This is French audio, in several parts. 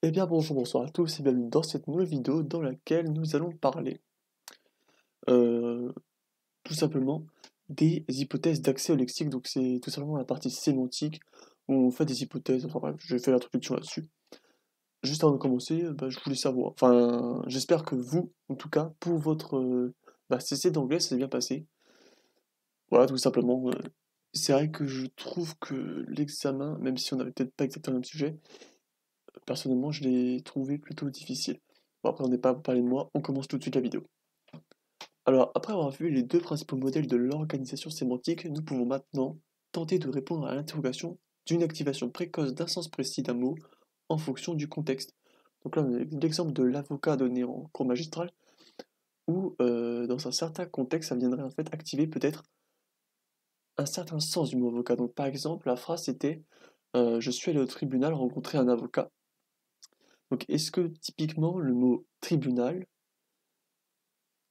Eh bien bonjour, bonsoir à tous et bienvenue dans cette nouvelle vidéo dans laquelle nous allons parler euh, tout simplement des hypothèses d'accès au lexique. Donc c'est tout simplement la partie sémantique où on fait des hypothèses. Enfin bref, je fais l'introduction là-dessus. Juste avant de commencer, je voulais savoir, enfin j'espère que vous, en tout cas, pour votre CC d'anglais, ça s'est bien passé. Voilà, tout simplement. C'est vrai que je trouve que l'examen, même si on n'avait peut-être pas exactement le même sujet, personnellement, je l'ai trouvé plutôt difficile. Bon, après, on n'est pas à parler de moi, on commence tout de suite la vidéo. Alors, après avoir vu les deux principaux modèles de l'organisation sémantique, nous pouvons maintenant tenter de répondre à l'interrogation d'une activation précoce d'un sens précis d'un mot en fonction du contexte. Donc là, on a l'exemple de l'avocat donné en cours magistral, où dans un certain contexte, ça viendrait en fait activer peut-être un certain sens du mot avocat. Donc par exemple, la phrase c'était je suis allé au tribunal rencontrer un avocat. Donc est-ce que typiquement le mot tribunal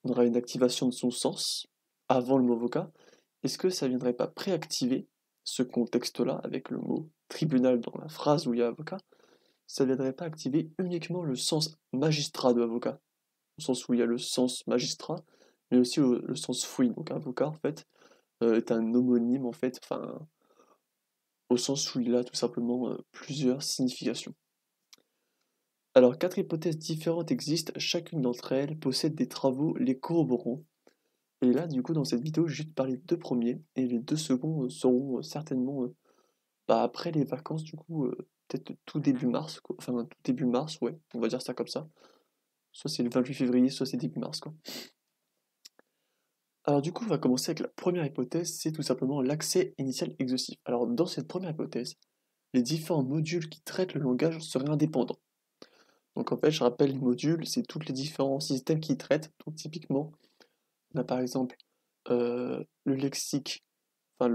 on aura une activation de son sens avant le mot avocat? Est-ce que ça viendrait pas préactiver ce contexte-là avec le mot tribunal dans la phrase où il y a avocat? Ça viendrait pas activer uniquement le sens magistrat de avocat, au sens où il y a le sens magistrat, mais aussi le sens fouille. Donc avocat en fait est un homonyme en fait, enfin au sens où il a tout simplement plusieurs significations. Alors, quatre hypothèses différentes existent, chacune d'entre elles possède des travaux les corroborant. Et là, du coup, dans cette vidéo, je vais te parler des deux premiers, et les deux seconds seront certainement après les vacances, du coup, peut-être tout début mars, quoi. Enfin, tout début mars, ouais, on va dire ça comme ça. Soit c'est le 28 février, soit c'est début mars, quoi. Alors, du coup, on va commencer avec la première hypothèse, c'est tout simplement l'accès initial exhaustif. Alors, dans cette première hypothèse, les différents modules qui traitent le langage seraient indépendants. Donc en fait, je rappelle, les modules, c'est tous les différents systèmes qui traitent. Donc typiquement, on a par exemple le lexique, enfin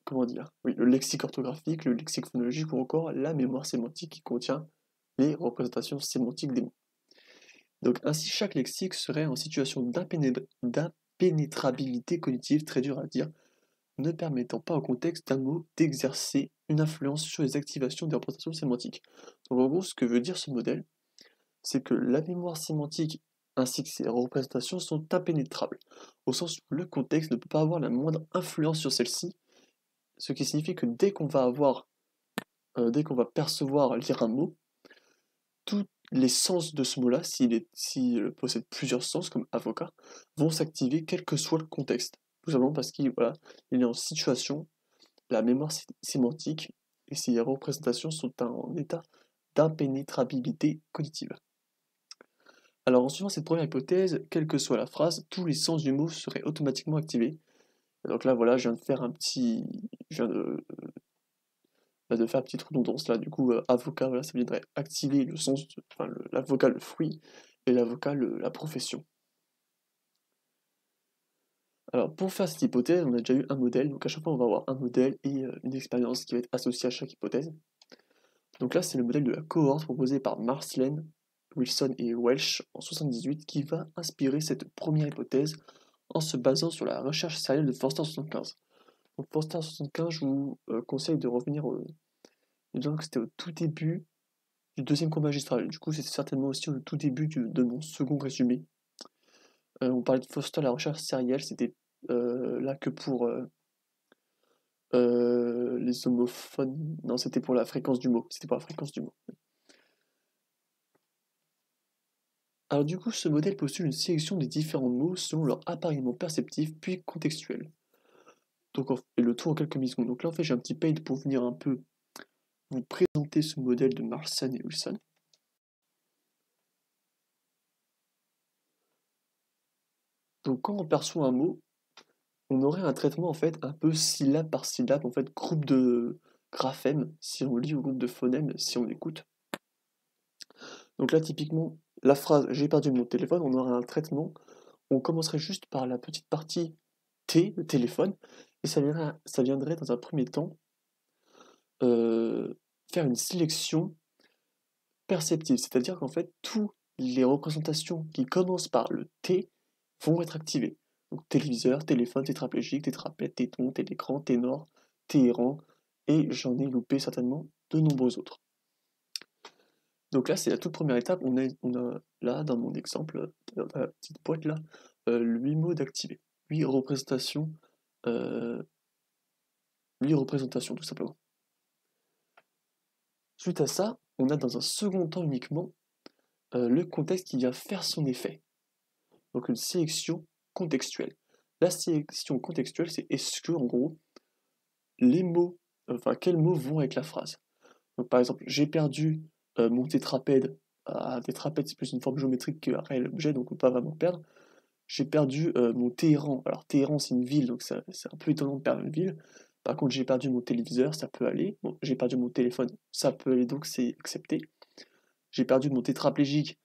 comment dire? Oui, le lexique orthographique, le lexique phonologique ou encore la mémoire sémantique qui contient les représentations sémantiques des mots. Donc ainsi, chaque lexique serait en situation d'impénétrabilité cognitive, très dur à dire, ne permettant pas au contexte d'un mot d'exercer une influence sur les activations des représentations sémantiques. Donc en gros, ce que veut dire ce modèle, c'est que la mémoire sémantique ainsi que ses représentations sont impénétrables, au sens où le contexte ne peut pas avoir la moindre influence sur celle-ci, ce qui signifie que dès qu'on va percevoir, lire un mot, tous les sens de ce mot-là, s'il possède plusieurs sens, comme avocat, vont s'activer quel que soit le contexte. Tout simplement parce qu'il voilà, il est en situation, la mémoire sémantique et ses représentations sont en état d'impénétrabilité cognitive. Alors en suivant cette première hypothèse, quelle que soit la phrase, tous les sens du mot seraient automatiquement activés. Donc là voilà, je viens de faire un petit. Je viens de faire une petite redondance là, du coup avocat, voilà, ça viendrait activer le sens, enfin l'avocat le fruit, et l'avocat la profession. Alors pour faire cette hypothèse, on a déjà eu un modèle, donc à chaque fois on va avoir un modèle et une expérience qui va être associée à chaque hypothèse. Donc là c'est le modèle de la cohorte proposé par Marsden, Wilson et Welch en 78 qui va inspirer cette première hypothèse en se basant sur la recherche sérielle de Forster 75. Donc Forster 75, je vous conseille de revenir, disons que c'était au tout début du deuxième cours magistral. Du coup, c'était certainement aussi au tout début de mon second résumé. On parlait de Forster, la recherche sérielle, c'était là que pour les homophones. Non, c'était pour la fréquence du mot. C'était pour la fréquence du mot. Alors du coup, ce modèle postule une sélection des différents mots selon leur appariement perceptif puis contextuel. Donc, et le tout en quelques millisecondes. Donc là, en fait, j'ai un petit paint pour venir un peu vous présenter ce modèle de Marsden et Wilson. Donc quand on perçoit un mot, on aurait un traitement en fait un peu syllabe par syllabe, en fait groupe de graphèmes si on lit ou groupe de phonèmes si on écoute. Donc là typiquement, la phrase j'ai perdu mon téléphone, on aurait un traitement, on commencerait juste par la petite partie T, le téléphone, et ça viendrait dans un premier temps faire une sélection perceptive, c'est-à-dire qu'en fait, toutes les représentations qui commencent par le T vont être activées. Donc téléviseur, téléphone, tétraplégique, tétrapède, téton, télécran, ténor, téhéran, et j'en ai loupé certainement de nombreux autres. Donc là, c'est la toute première étape. On a là, dans mon exemple, dans la petite boîte là, 8 mots d'activer. 8 représentations, euh, 8 représentations tout simplement. Suite à ça, on a dans un second temps uniquement le contexte qui vient faire son effet. Donc une sélection contextuelle. La sélection contextuelle, c'est est-ce que, en gros, les mots, enfin, quels mots vont avec la phrase. Donc par exemple, j'ai perdu mon tétrapède. Ah, tétrapède, c'est plus une forme géométrique qu'un réel objet, donc on peut pas vraiment perdre. J'ai perdu mon Téhéran. Alors Téhéran, c'est une ville, donc c'est un peu étonnant de perdre une ville. Par contre, j'ai perdu mon téléviseur, ça peut aller. Bon, j'ai perdu mon téléphone, ça peut aller, donc c'est accepté. J'ai perdu mon tétraplégique.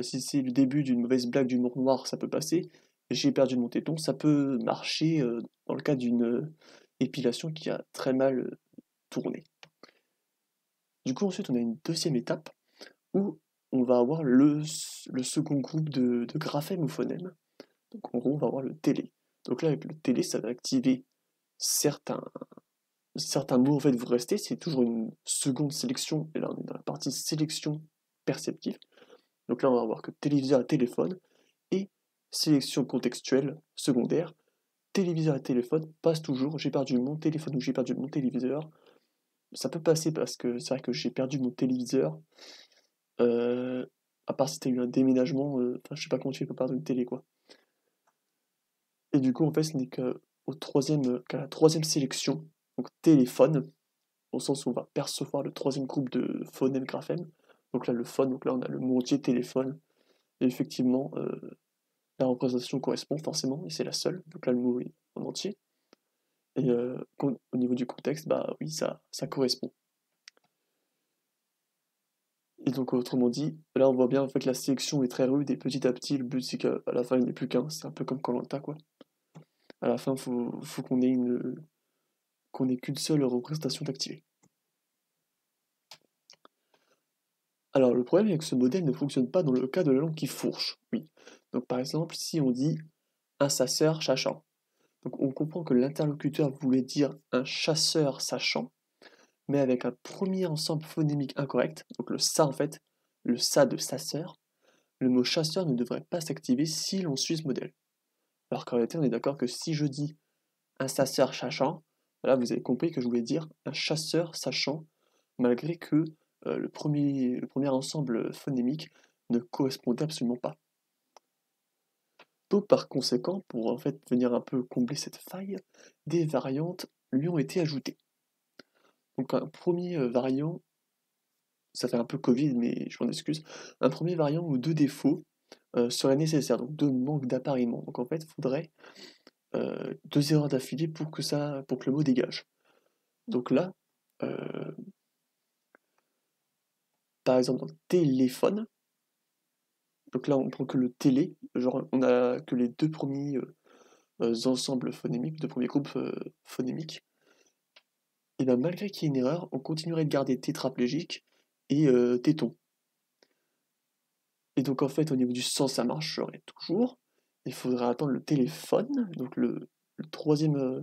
Si c'est le début d'une mauvaise blague d'humour noir, ça peut passer. J'ai perdu mon téton, ça peut marcher dans le cas d'une épilation qui a très mal tourné. Du coup, ensuite, on a une deuxième étape où on va avoir le second groupe de graphèmes ou phonèmes. Donc, en gros, on va avoir le télé. Donc là, avec le télé, ça va activer certains, certains mots. En fait, vous restez, c'est toujours une seconde sélection. Et là, on est dans la partie sélection perceptive. Donc là, on va voir que téléviseur et téléphone, et sélection contextuelle secondaire, téléviseur et téléphone passe toujours, j'ai perdu mon téléphone ou j'ai perdu mon téléviseur. Ça peut passer parce que c'est vrai que j'ai perdu mon téléviseur, euh, à part si t'as eu un déménagement, enfin je sais pas comment tu fais pour perdre une télé quoi. Et du coup en fait ce n'est qu'à la troisième sélection, donc téléphone, au sens où on va percevoir le troisième groupe de phonèmes graphèmes. Donc là le phone, donc là on a le mot entier téléphone, et effectivement la représentation correspond forcément, et c'est la seule, donc là le mot est en entier. Et au niveau du contexte, bah oui, ça correspond. Et donc autrement dit, là on voit bien en fait la sélection est très rude et petit à petit le but c'est qu'à la fin il n'y ait plus qu'un, c'est un peu comme koh quoi. À la fin faut qu'on ait qu'une seule représentation d'activer. Alors le problème c'est que ce modèle ne fonctionne pas dans le cas de la langue qui fourche, oui. Donc par exemple si on dit un chasseur sachant, donc on comprend que l'interlocuteur voulait dire un chasseur sachant, mais avec un premier ensemble phonémique incorrect, donc le ça en fait, le ça de chasseur, le mot chasseur ne devrait pas s'activer si l'on suit ce modèle. Alors qu'en réalité, on est d'accord que si je dis un chasseur sachant, là vous avez compris que je voulais dire un chasseur sachant, malgré que le premier ensemble phonémique ne correspondait absolument pas. Donc par conséquent, pour en fait venir un peu combler cette faille, des variantes lui ont été ajoutées. Donc un premier variant, ça fait un peu Covid, mais je m'en excuse, un premier variant ou deux défauts seraient nécessaires, donc deux manques d'appariement. Donc en fait, il faudrait deux erreurs d'affilée pour que le mot dégage. Donc là, euh, par exemple, dans téléphone, donc là on prend que le télé, genre on a que les deux premiers ensembles phonémiques, deux premiers groupes phonémiques, et bien malgré qu'il y ait une erreur, on continuerait de garder tétraplégique et téton. Et donc en fait au niveau du sens ça marcherait toujours. Il faudrait attendre le téléphone, donc le troisième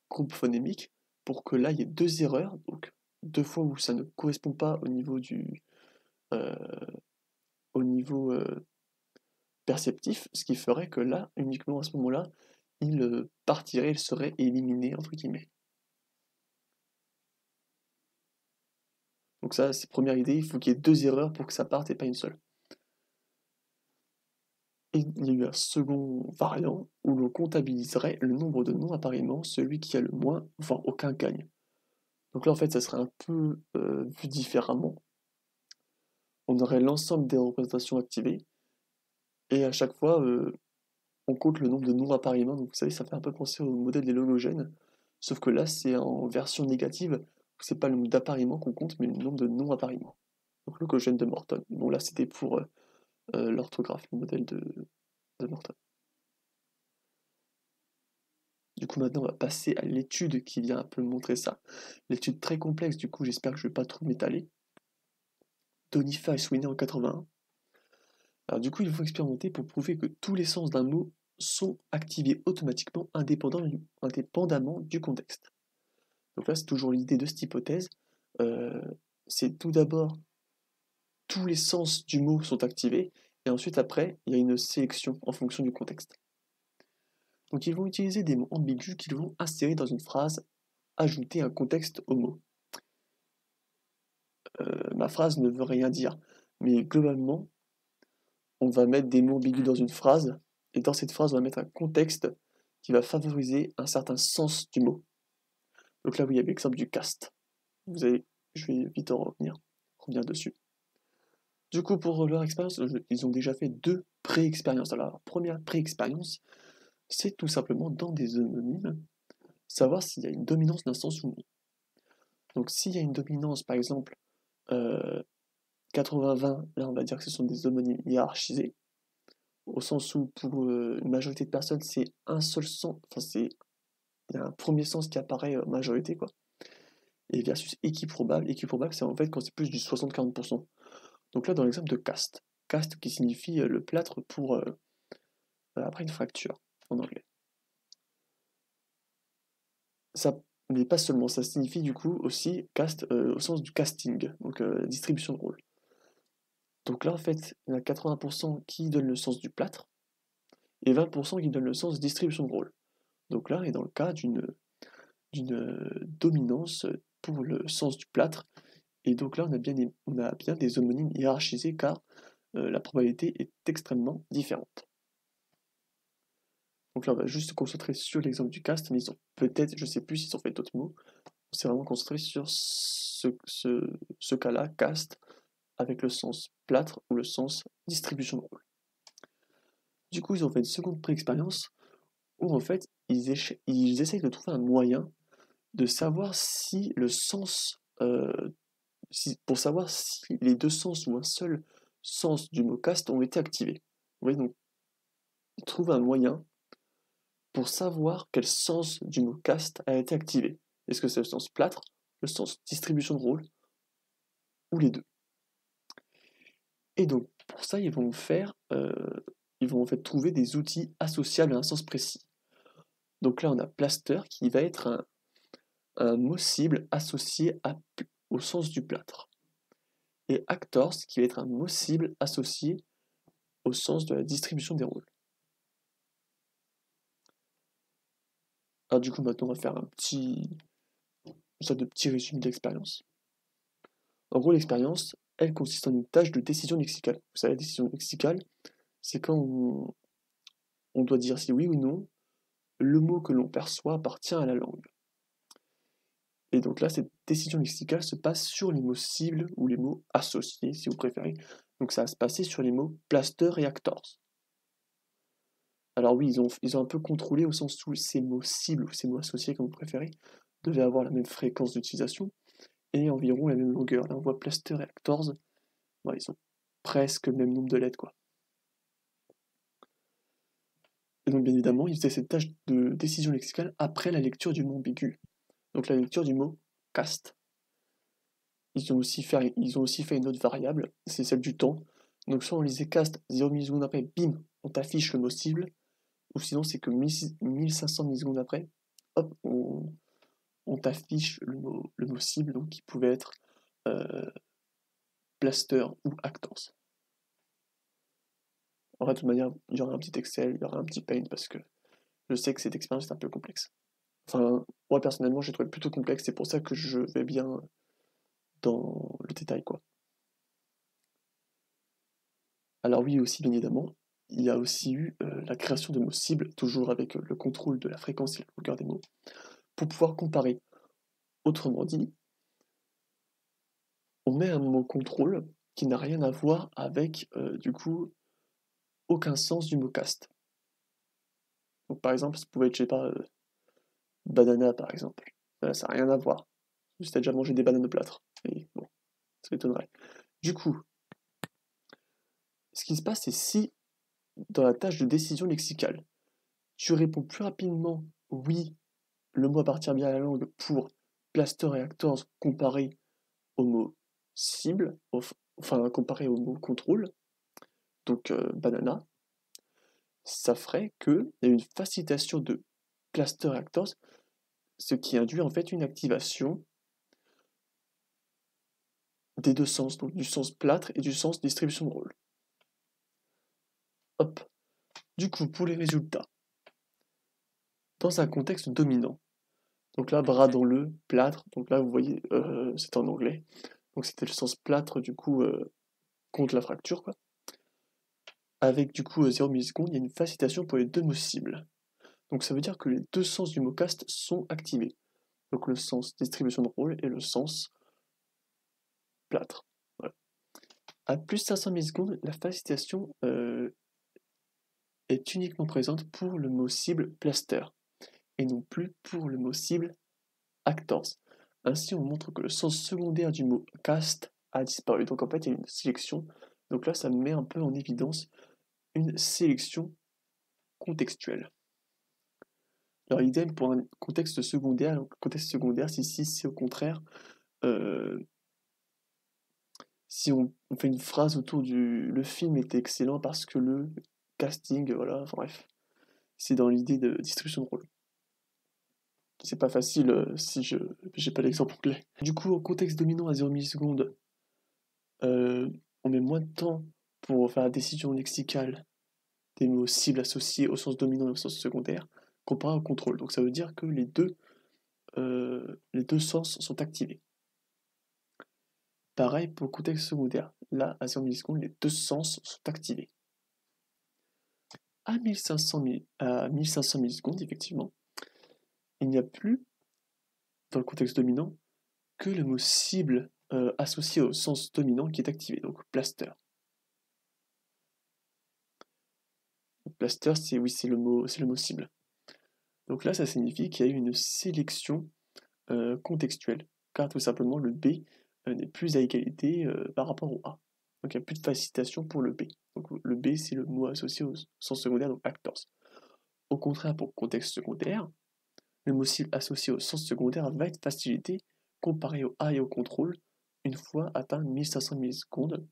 groupe phonémique, pour que là il y ait deux erreurs, donc deux fois où ça ne correspond pas euh, au niveau perceptif, ce qui ferait que là, uniquement à ce moment-là, il partirait, il serait éliminé, entre guillemets. Donc ça, c'est première idée, il faut qu'il y ait deux erreurs pour que ça parte et pas une seule. Et il y a eu un second variant où l'on comptabiliserait le nombre de non-appariements, celui qui a le moins, voire aucun gagne. Donc là, en fait, ça serait un peu vu différemment. On aurait l'ensemble des représentations activées, et à chaque fois, on compte le nombre de non-appariements. Donc vous savez, ça fait un peu penser au modèle des logogènes, sauf que là, c'est en version négative, c'est pas le nombre d'appariements qu'on compte, mais le nombre de non-appariements. Donc logogène de Morton. Bon, là, c'était pour l'orthographe, le modèle de Morton. Du coup, maintenant, on va passer à l'étude qui vient un peu montrer ça. L'étude très complexe, du coup, j'espère que je ne vais pas trop m'étaler. Donifa et Sweeney en 81. Alors, du coup, il faut expérimenter pour prouver que tous les sens d'un mot sont activés automatiquement indépendamment du contexte. Donc là, c'est toujours l'idée de cette hypothèse. Euh, c'est tout d'abord tous les sens du mot sont activés, et ensuite après, il y a une sélection en fonction du contexte. Donc ils vont utiliser des mots ambigus qu'ils vont insérer dans une phrase, ajouter un contexte au mot. Ma phrase ne veut rien dire, mais globalement, on va mettre des mots ambigus dans une phrase, et dans cette phrase, on va mettre un contexte qui va favoriser un certain sens du mot. Donc là, oui, il y a l'exemple du cast. Je vais vite en revenir dessus. Du coup, pour leur expérience, ils ont déjà fait 2 pré-expériences. Alors, la première pré-expérience, c'est tout simplement dans des homonymes, savoir s'il y a une dominance d'un sens ou non. Donc, s'il y a une dominance, par exemple, 80-20, là, on va dire que ce sont des homonymes hiérarchisés, au sens où, pour une majorité de personnes, c'est un seul sens, il y a un premier sens qui apparaît majorité, quoi. Et versus équiprobable, c'est en fait quand c'est plus du 60-40%. Donc là, dans l'exemple de cast, cast qui signifie le plâtre pour après une fracture en anglais. Ça, mais pas seulement, ça signifie du coup aussi cast au sens du casting, donc distribution de rôle. Donc là, en fait, il y a 80% qui donnent le sens du plâtre et 20% qui donnent le sens distribution de rôle. Donc là, on est dans le cas d'une dominance pour le sens du plâtre. Et donc là, on a bien des homonymes hiérarchisés car la probabilité est extrêmement différente. Donc là, on va juste se concentrer sur l'exemple du cast, mais ils ont peut-être, je sais plus s'ils ont fait d'autres mots, on s'est vraiment concentré sur ce cas-là, cast, avec le sens plâtre ou le sens distribution de rôle. Du coup, ils ont fait une seconde pré-expérience où en fait, ils essayent de trouver un moyen de savoir si le sens, pour savoir si les 2 sens ou un seul sens du mot cast ont été activés. Vous voyez, donc, ils trouvent un moyen pour savoir quel sens du mot cast a été activé. Est-ce que c'est le sens plâtre, le sens distribution de rôle, ou les deux? Et donc, pour ça, ils vont en fait trouver des outils associables à un sens précis. Donc là, on a plaster qui va être un mot cible associé au sens du plâtre. Et actors qui va être un mot cible associé au sens de la distribution des rôles. Alors du coup, maintenant, on va faire une sorte de petit résumé d'expérience. En gros, l'expérience, elle consiste en une tâche de décision lexicale. Vous savez, la décision lexicale, c'est quand on doit dire si oui ou non le mot que l'on perçoit appartient à la langue. Et donc là, cette décision lexicale se passe sur les mots cibles ou les mots associés, si vous préférez. Donc ça va se passer sur les mots plaster et actors. Alors oui, ils ont un peu contrôlé au sens où ces mots cibles ou ces mots associés, comme vous préférez, devaient avoir la même fréquence d'utilisation et environ la même longueur. Là, on voit plaster et actors, bon, ils ont presque le même nombre de lettres, quoi. Et donc, bien évidemment, ils faisaient cette tâche de décision lexicale après la lecture du mot ambigu. Donc, la lecture du mot cast. Ils ont aussi fait une autre variable, c'est celle du temps. Donc, soit on lisait cast 0 millisecondes après, bim, on t'affiche le mot cible, ou sinon c'est que 1500 millisecondes après, hop, on t'affiche le mot cible, donc qui pouvait être plaster ou actors. En fait, de toute manière, il y aura un petit Excel, il y aura un petit Paint, parce que je sais que cette expérience est un peu complexe. Enfin, moi personnellement, j'ai trouvé plutôt complexe, c'est pour ça que je vais bien dans le détail, quoi. Alors oui, aussi, bien évidemment, il y a aussi eu la création de mots cibles, toujours avec le contrôle de la fréquence et la longueur des mots, pour pouvoir comparer. Autrement dit, on met un mot contrôle qui n'a rien à voir avec, du coup, aucun sens du mot cast. Donc par exemple, ça pouvait être, je sais pas, banana par exemple. Ça n'a rien à voir. Juste t'as déjà mangé des bananes au plâtre. Et bon, ça m'étonnerait. Du coup, ce qui se passe, c'est si, dans la tâche de décision lexicale, tu réponds plus rapidement oui, le mot appartient bien à la langue pour plaster et actors comparé au mot cible, enfin comparé au mot contrôle, donc banana, ça ferait qu'il y a une facilitation de plaster et actors, ce qui induit en fait une activation des deux sens, donc du sens plâtre et du sens distribution de rôle. Hop. Du coup, pour les résultats, dans un contexte dominant, donc là, bras dans le, plâtre, donc là, vous voyez, c'était en anglais, donc c'était le sens plâtre, du coup, contre la fracture, quoi. Avec, du coup, 0 millisecondes, il y a une facilitation pour les deux mots cibles. Donc ça veut dire que les deux sens du mot cast sont activés. Donc le sens distribution de rôle et le sens plâtre. Voilà. À plus 500 millisecondes, la facilitation est uniquement présente pour le mot cible plaster et non plus pour le mot cible actors. Ainsi, on montre que le sens secondaire du mot cast a disparu. Donc en fait, il y a une sélection. Donc là, ça met un peu en évidence une sélection contextuelle. Alors idem pour un contexte secondaire. Donc, le contexte secondaire, si c'est au contraire, si on fait une phrase autour du le film était excellent parce que le casting, voilà, enfin bref, c'est dans l'idée de distribution de rôle. C'est pas facile si je j'ai pas l'exemple anglais. Du coup, au contexte dominant à 0 millisecondes, on met moins de temps pour faire la décision lexicale des mots cibles associés au sens dominant et au sens secondaire, comparé au contrôle. Donc ça veut dire que les deux sens sont activés. Pareil pour le contexte secondaire. Là, à 0 millisecondes, les deux sens sont activés. À 1500 millisecondes, effectivement, il n'y a plus, dans le contexte dominant, que le mot cible associé au sens dominant qui est activé, donc plaster. Plaster, c'est le mot cible. Donc là, ça signifie qu'il y a eu une sélection contextuelle, car tout simplement le B n'est plus à égalité par rapport au A. Donc il n'y a plus de facilitation pour le B. Donc le B, c'est le mot associé au sens secondaire, donc actors. Au contraire, pour contexte secondaire, le mot cible associé au sens secondaire va être facilité comparé au A et au contrôle une fois atteint 1500 millisecondes.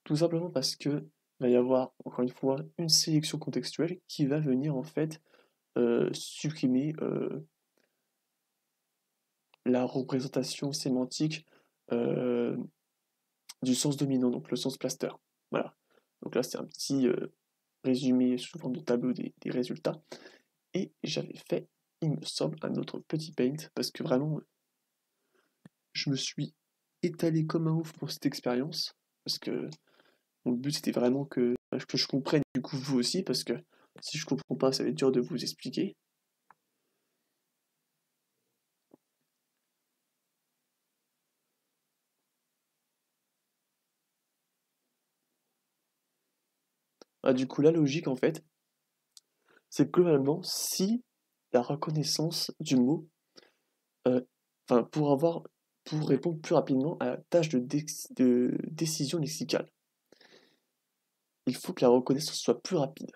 Tout simplement parce que va y avoir, encore une fois, une sélection contextuelle qui va venir en fait supprimer la représentation sémantique euh, du sens dominant, donc le sens plaster. Voilà. Donc là, c'est un petit résumé sous forme de tableau des résultats. Et j'avais fait, il me semble, un autre petit paint, parce que vraiment, je me suis étalé comme un ouf pour cette expérience, parce que mon but c'était vraiment que je comprenne, du coup vous aussi, parce que si je comprends pas, ça va être dur de vous expliquer. Ah, du coup, la logique, en fait, c'est que globalement, si la reconnaissance du mot, euh, enfin, pour répondre plus rapidement à la tâche de décision lexicale, il faut que la reconnaissance soit plus rapide.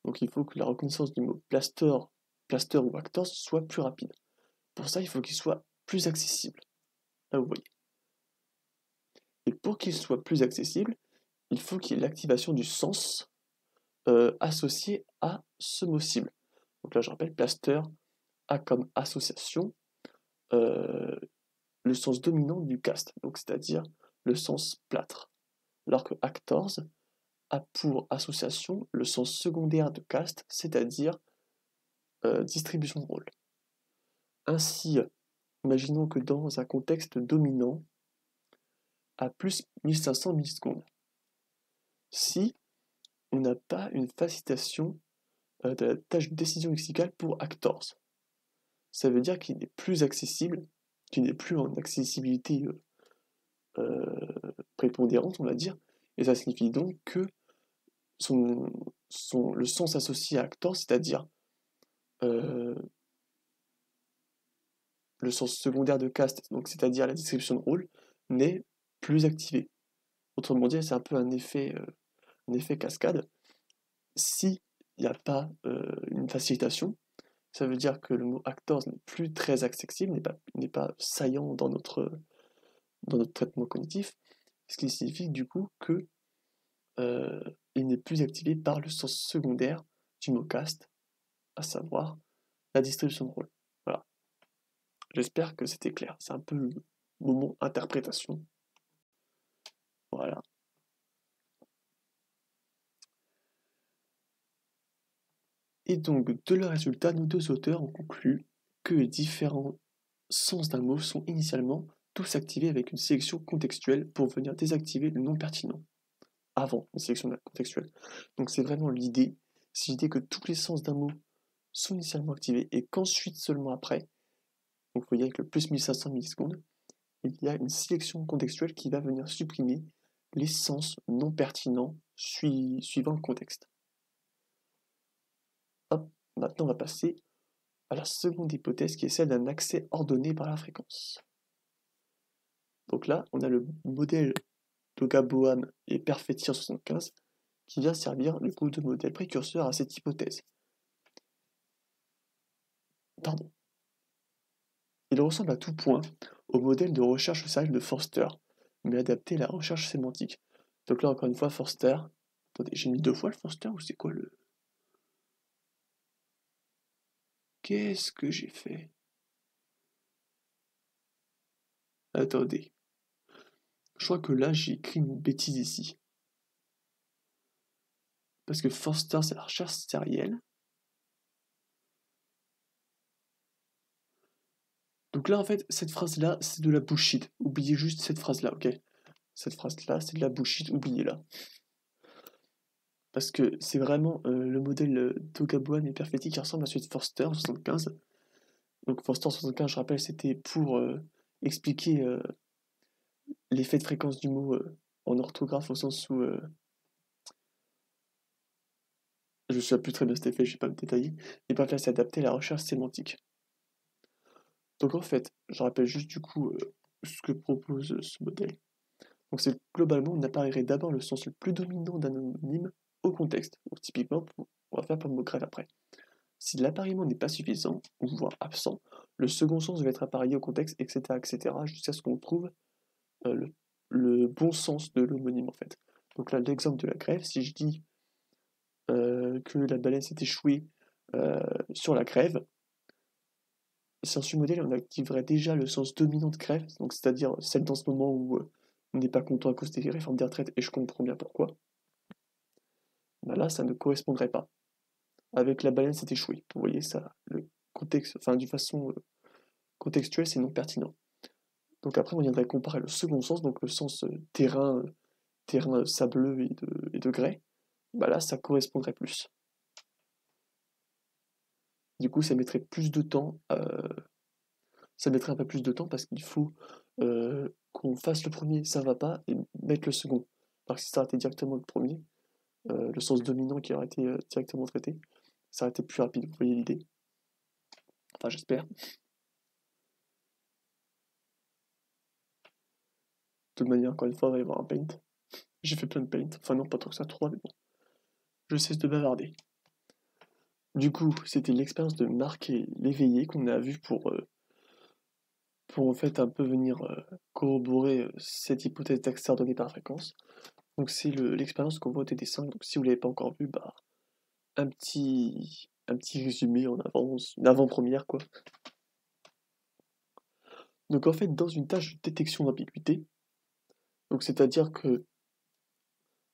Donc, il faut que la reconnaissance du mot plaster ou actors soit plus rapide. Pour ça, il faut qu'il soit plus accessible. Là, vous voyez. Et pour qu'il soit plus accessible, il faut qu'il y ait l'activation du sens associé à ce mot cible. Donc là, je rappelle, plaster a comme association le sens dominant du cast, donc c'est-à-dire le sens plâtre, alors que actors a pour association le sens secondaire de cast, c'est-à-dire distribution de rôle. Ainsi, imaginons que dans un contexte dominant, à plus 1500 millisecondes, si on n'a pas une facilitation de la tâche de décision lexicale pour actors, ça veut dire qu'il n'est plus accessible, qu'il n'est plus en accessibilité prépondérante, on va dire, et ça signifie donc que le sens associé à actor, c'est-à-dire euh, le sens secondaire de cast, donc c'est-à-dire la description de rôle, n'est plus activé. Autrement dit, c'est un peu un effet cascade. S'il n'y a pas une facilitation, ça veut dire que le mot actors n'est plus très accessible, n'est pas saillant dans notre traitement cognitif, ce qui signifie du coup que il n'est plus activé par le sens secondaire du mot cast, à savoir la distribution de rôle. Voilà. J'espère que c'était clair. C'est un peu moment interprétation. Voilà. Et donc, de leur résultat, nos deux auteurs ont conclu que les différents sens d'un mot sont initialement tous activés avec une sélection contextuelle pour venir désactiver le non pertinent avant une sélection contextuelle. Donc c'est vraiment l'idée, c'est l'idée que tous les sens d'un mot sont initialement activés et qu'ensuite seulement après, donc vous voyez avec le plus 1500 millisecondes, il y a une sélection contextuelle qui va venir supprimer les sens non pertinents suivant le contexte. Hop, maintenant on va passer à la seconde hypothèse qui est celle d'un accès ordonné par la fréquence. Donc là, on a le modèle de Galois et Perfetti en 75 qui vient servir le coup de modèle précurseur à cette hypothèse. Pardon. Il ressemble à tout point au modèle de recherche sérielle de Forster, mais adapté à la recherche sémantique. Donc là, encore une fois, Forster. Attendez, j'ai mis 2 fois le Forster ou c'est quoi le. Qu'est-ce que j'ai fait? Attendez. Je crois que là, j'ai écrit une bêtise ici. Parce que Forster, c'est la recherche sérielle. Donc là, en fait, cette phrase-là, c'est de la bullshit. Oubliez juste cette phrase-là, ok? Cette phrase-là, c'est de la bullshit, oubliez-la. Parce que c'est vraiment le modèle d'Ogabuan et Perfetti qui ressemble à celui de Forster 75. Donc Forster 75, je rappelle, c'était pour expliquer l'effet de fréquence du mot en orthographe au sens où je ne sais plus très bien cet effet, je ne vais pas me détailler. Et bref, là, c'est adapté à la recherche sémantique. Donc en fait, je rappelle juste du coup ce que propose ce modèle. Donc c'est globalement, on apparaîtrait d'abord le sens le plus dominant d'un homonyme au contexte. Donc typiquement, on va faire pour le mot grève après. Si l'appariement n'est pas suffisant, ou voire absent, le second sens va être appareillé au contexte, etc., jusqu'à ce qu'on trouve le bon sens de l'homonyme en fait. Donc là, l'exemple de la grève, si je dis que la baleine s'est échouée sur la grève, sans ce modèle, on activerait déjà le sens dominant de grève, donc c'est-à-dire celle dans ce moment où on n'est pas content à cause des réformes des retraites, et je comprends bien pourquoi. Ben là, ça ne correspondrait pas. Avec la baleine s'est échouée. Vous voyez ça, le contexte, enfin d'une façon contextuelle, c'est non pertinent. Donc après, on viendrait comparer le second sens, donc le sens terrain, terrain sableux et de grès. Bah là, ça correspondrait plus. Du coup, ça mettrait plus de temps. Ça mettrait un peu plus de temps parce qu'il faut qu'on fasse le premier, ça va pas, et mettre le second. Alors que si ça aurait été directement le premier, le sens dominant qui aurait été directement traité, ça aurait été plus rapide. Vous voyez l'idée? Enfin, j'espère. De toute manière, encore une fois, il va y avoir un paint. J'ai fait plein de paint. Enfin, non, pas trop que ça, 3, mais bon. Je cesse de bavarder. Du coup, c'était l'expérience de Marc et l'éveillé qu'on a vu pour en fait un peu venir corroborer cette hypothèse d'accès ordonné par fréquence. Donc c'est l'expérience qu'on voit au TD5. Donc si vous ne l'avez pas encore vu, bah un petit résumé en avance, une avant-première quoi. Donc en fait, dans une tâche de détection d'ambiguïté, donc c'est-à-dire que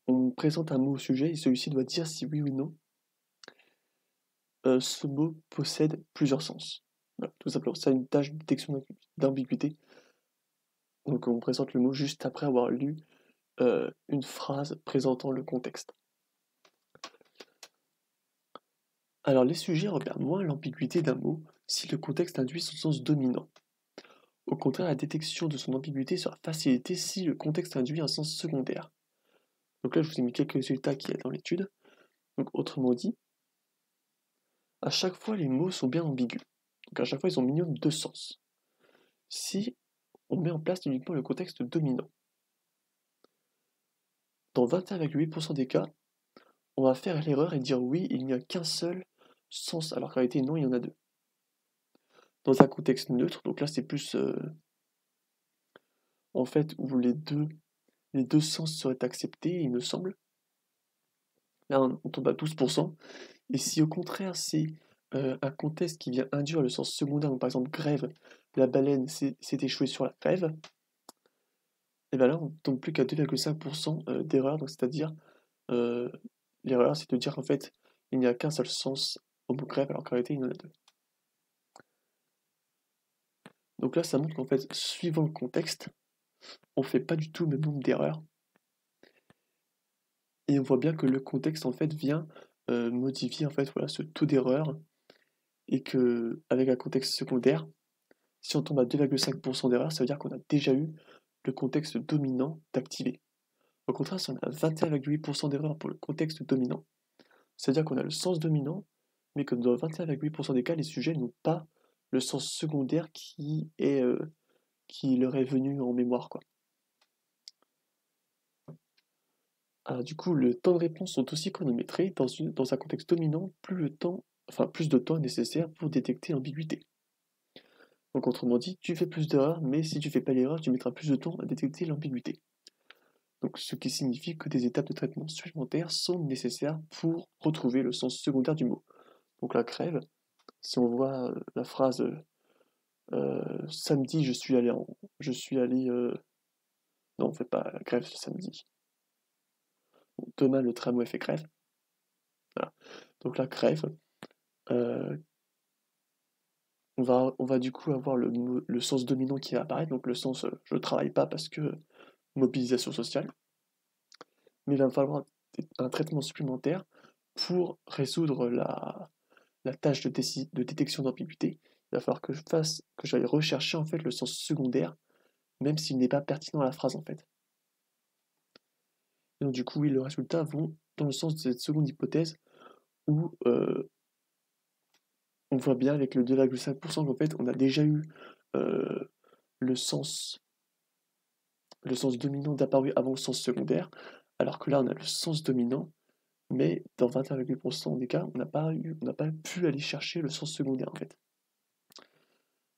on présente un mot au sujet et celui-ci doit dire si oui ou non ce mot possède plusieurs sens. Voilà, tout simplement, c'est une tâche de détection d'ambiguïté. Donc on présente le mot juste après avoir lu une phrase présentant le contexte. Alors les sujets repèrent moins l'ambiguïté d'un mot si le contexte induit son sens dominant. Au contraire, la détection de son ambiguïté sera facilitée si le contexte induit un sens secondaire. Donc là, je vous ai mis quelques résultats qu'il y a dans l'étude. Donc autrement dit, à chaque fois, les mots sont bien ambigus. Donc à chaque fois, ils ont minimum 2 sens. Si on met en place uniquement le contexte dominant. Dans 21,8% des cas, on va faire l'erreur et dire oui, il n'y a qu'un seul sens, alors qu'en réalité, non, il y en a 2. Dans un contexte neutre, donc là, c'est plus en fait où les deux sens seraient acceptés, il me semble. Là, on tombe à 12%. Et si au contraire, c'est un contexte qui vient induire le sens secondaire, donc par exemple grève, la baleine s'est échouée sur la grève, et bien là on tombe plus qu'à 2,5% d'erreur, donc c'est-à-dire l'erreur c'est de dire qu'en fait il n'y a qu'un seul sens au mot grève alors qu'en réalité il y en a deux. Donc là ça montre qu'en fait suivant le contexte, on fait pas du tout le même nombre d'erreurs, et on voit bien que le contexte en fait vient modifier en fait voilà, ce taux d'erreur, et que avec un contexte secondaire, si on tombe à 2,5% d'erreur, ça veut dire qu'on a déjà eu le contexte dominant d'activer. Au contraire, si on a 21,8% d'erreur pour le contexte dominant, c'est-à-dire qu'on a le sens dominant, mais que dans 21,8% des cas, les sujets n'ont pas le sens secondaire qui leur est venu en mémoire, quoi. Alors du coup, le temps de réponse sont aussi chronométrés. Dans un contexte dominant, plus de temps est nécessaire pour détecter l'ambiguïté. Donc autrement dit, tu fais plus d'erreurs, mais si tu fais pas l'erreur, tu mettras plus de temps à détecter l'ambiguïté. Donc ce qui signifie que des étapes de traitement supplémentaires sont nécessaires pour retrouver le sens secondaire du mot. Donc la grève, si on voit la phrase samedi non, on fait pas la grève ce samedi. Bon, demain le tramway fait grève. Voilà. Donc la grève, euh, on va du coup avoir le sens dominant qui va apparaître, donc le sens je travaille pas parce que mobilisation sociale, mais il va falloir un traitement supplémentaire pour résoudre la tâche de détection d'ambiguïté. Il va falloir que j'aille rechercher en fait le sens secondaire, même s'il n'est pas pertinent à la phrase en fait. Et donc du coup, oui, le résultat vont dans le sens de cette seconde hypothèse où on voit bien avec le 2,5% qu'en fait on a déjà eu euh, le sens, le sens dominant d'apparu avant le sens secondaire, alors que là on a le sens dominant, mais dans 21,8% des cas, on n'a pas pu aller chercher le sens secondaire en fait.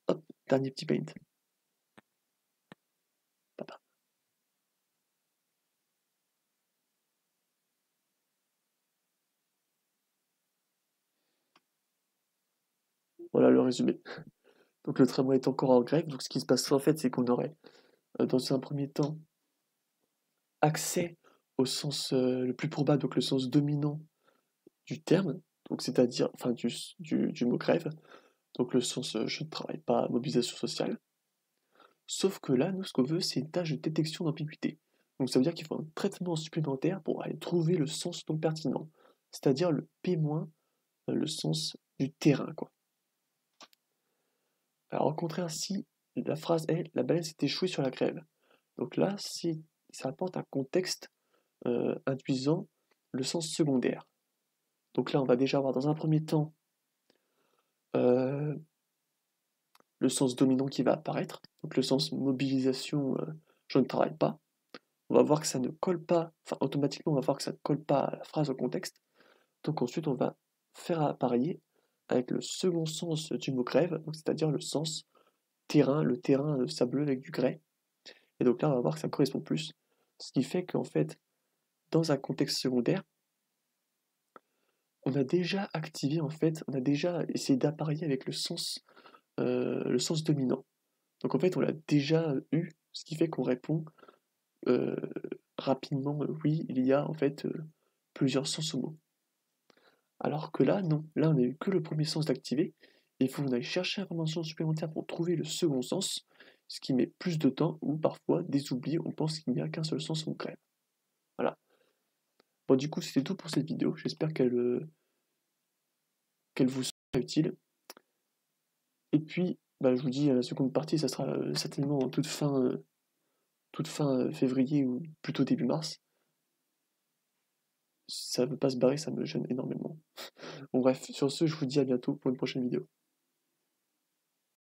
Hop, dernier petit paint. Papa. Voilà le résumé. Donc le tramway est encore en grève, donc ce qui se passe en fait, c'est qu'on aurait, dans un premier temps, accès au sens le plus probable, donc le sens dominant du terme, donc c'est-à-dire, enfin du mot grève, donc le sens je ne travaille pas, mobilisation sociale. Sauf que là, nous, ce qu'on veut, c'est une tâche de détection d'ambiguïté. Donc ça veut dire qu'il faut un traitement supplémentaire pour aller trouver le sens non pertinent, c'est-à-dire le P-, le sens du terrain, quoi. Alors au contraire, si la phrase est la baleine s'est échouée sur la grève, donc là, si ça apporte un contexte induisant le sens secondaire. Donc là, on va déjà avoir dans un premier temps euh, le sens dominant qui va apparaître, donc le sens mobilisation, je ne travaille pas. On va voir que ça ne colle pas, enfin automatiquement on va voir que ça ne colle pas à la phrase au contexte. Donc ensuite on va faire apparaître avec le second sens du mot grève, c'est-à-dire le sens terrain, le terrain sableux avec du grès. Et donc là on va voir que ça correspond plus. Ce qui fait qu'en fait, dans un contexte secondaire, on a déjà activé en fait, on a déjà essayé d'apparier avec le sens dominant. Donc en fait on l'a déjà eu, ce qui fait qu'on répond euh, rapidement oui, il y a en fait plusieurs sens au mot. Alors que là, non. Là, on n'a eu que le premier sens d'activer. Il faut qu'on aille chercher l'information supplémentaire pour trouver le second sens, ce qui met plus de temps ou parfois des oublis, on pense qu'il n'y a qu'un seul sens en grève. Voilà. Bon, du coup, c'était tout pour cette vidéo. J'espère qu'elle vous sera utile. Et puis, bah, je vous dis, la seconde partie, ça sera certainement en toute fin février ou plutôt début mars. Ça ne veut pas se barrer, ça me gêne énormément. Bon bref, sur ce, je vous dis à bientôt pour une prochaine vidéo.